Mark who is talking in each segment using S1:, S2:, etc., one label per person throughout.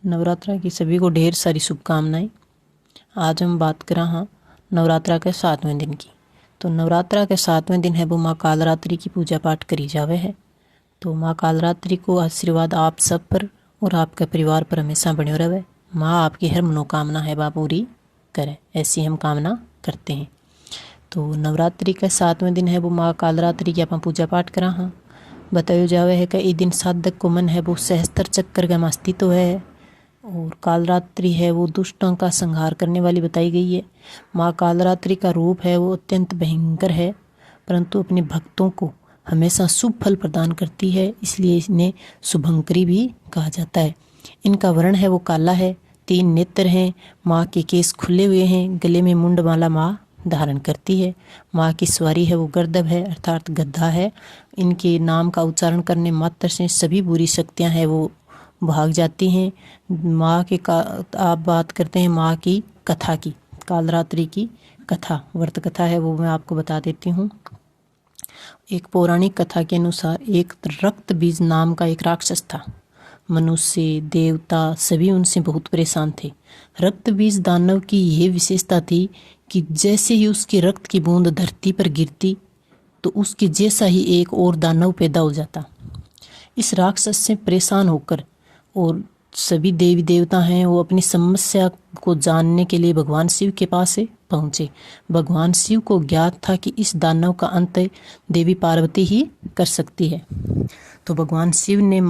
S1: नवरात्रा की सभी को ढेर सारी शुभकामनाएं। आज हम बात कर रहे हैं नवरात्रा के 7वें दिन की। तो नवरात्रा के 7वें दिन है वो माँ कालरात्रि की पूजा पाठ करी जावे है। तो माँ कालरात्रि को आशीर्वाद आप सब पर और आपके परिवार पर हमेशा बने रहे। माँ आपकी हर मनोकामना है वह पूरी करे, ऐसी हम कामना करते हैं। तो नवरात्रि का 7वें दिन है वो माँ कालरात्रि की आप पूजा पाठ करा हाँ। बतायो जावे है कि इस दिन साधक को मन है वो सहस्त्र चक्कर का अस्तित्व है और कालरात्रि है वो दुष्टों का संहार करने वाली बताई गई है। माँ कालरात्रि का रूप है वो अत्यंत भयंकर है, परंतु अपने भक्तों को हमेशा शुभ फल प्रदान करती है, इसलिए इन्हें शुभंकरी भी कहा जाता है। इनका वर्ण है वो काला है, 3 नेत्र हैं, माँ के केस खुले हुए हैं, गले में मुंडमाला माँ धारण करती है। माँ की सवारी है वो गर्दभ है अर्थात गद्दा है। इनके नाम का उच्चारण करने मात्र से सभी बुरी शक्तियाँ हैं वो भाग जाती हैं। माँ के आप बात करते हैं माँ की कथा की, कालरात्रि की कथा व्रत कथा है वो मैं आपको बता देती हूँ। एक पौराणिक कथा के अनुसार एक रक्त बीज नाम का एक राक्षस था। मनुष्य देवता सभी उनसे बहुत परेशान थे। रक्त बीज दानव की यह विशेषता थी कि जैसे ही उसके रक्त की बूंद धरती पर गिरती तो उसके जैसा ही एक और दानव पैदा हो जाता। इस राक्षस से परेशान होकर और सभी देवी देवता हैं वो अपनी समस्या को जानने के लिए भगवान शिव के पास पहुँचे। भगवान शिव को ज्ञात था कि इस दानव का अंत देवी पार्वती ही कर सकती है। तो भगवान शिव ने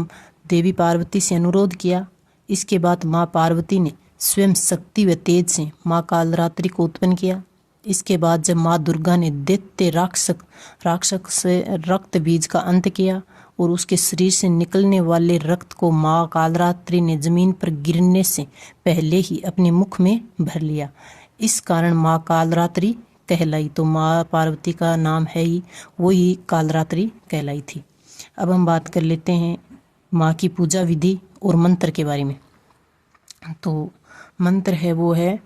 S1: देवी पार्वती से अनुरोध किया। इसके बाद माँ पार्वती ने स्वयं शक्ति व तेज से माँ कालरात्रि को उत्पन्न किया। इसके बाद जब माँ दुर्गा ने दैत्य राक्षस से रक्त बीज का अंत किया और उसके शरीर से निकलने वाले रक्त को माँ कालरात्रि ने जमीन पर गिरने से पहले ही अपने मुख में भर लिया। इस कारण माँ कालरात्रि कहलाई। तो माँ पार्वती का नाम है ही वही कालरात्रि कहलाई थी। अब हम बात कर लेते हैं माँ की पूजा विधि और मंत्र के बारे में। तो मंत्र है वो है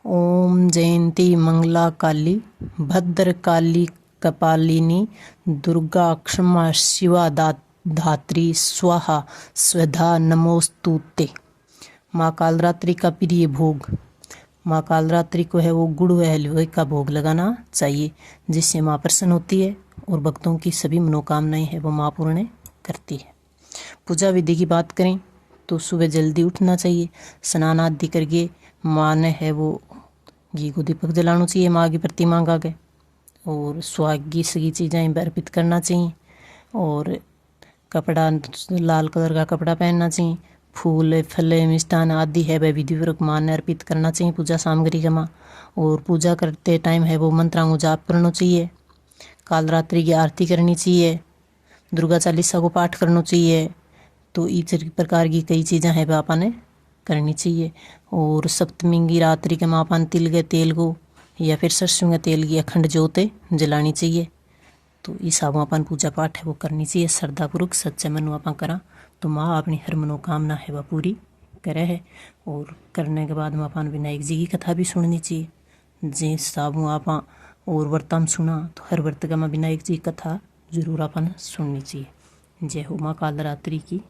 S1: ओम जयंती मंगला काली भद्र काली कपालिनी दुर्गा क्षमा शिवा धात्री स्वाहा स्वधा नमोस्तुते। माँ कालरात्रि का प्रिय भोग। माँ कालरात्रि को है वो गुड़ व हलवे का भोग लगाना चाहिए, जिससे माँ प्रसन्न होती है और भक्तों की सभी मनोकामनाएं है वो माँ पूर्ण करती है। पूजा विधि की बात करें तो सुबह जल्दी उठना चाहिए, स्नान आदि करके माँ ने है वो घी को दीपक जलाना चाहिए माँ की प्रतिमा का आगे, और सुहागी सगी चीज़ें अर्पित करना चाहिए और कपड़ा लाल कलर का कपड़ा पहनना चाहिए। फूल फल मिष्ठान आदि है वह विधिपूर्वक माँ ने अर्पित करना चाहिए पूजा सामग्री का माँ। और पूजा करते टाइम है वो मंत्रों को जाप करना चाहिए, कालरात्रि की आरती करनी चाहिए, दुर्गा चालीसा को पाठ करना चाहिए। तो इस प्रकार की कई चीज़ें हैं वह आपने करनी चाहिए। और सप्तमी की रात्रि के माँ अपन तिल के तेल को या फिर सरसों के तेल की अखंड ज्योत जलानी चाहिए। तो इस हिसाब अपन पूजा पाठ है वो करनी चाहिए श्रद्धापूर्वक सच्चे मन अपन करा तो माँ अपनी हर मनोकामना है वह पूरी करे है। और करने के बाद में अपन विनायक जी की कथा भी सुननी चाहिए। जिस हिसाब आप और व्रतम सुना तो हर व्रत का विनायक जी की कथा जरूर अपन सुननी चाहिए। जय हो माँ कालरात्रि की।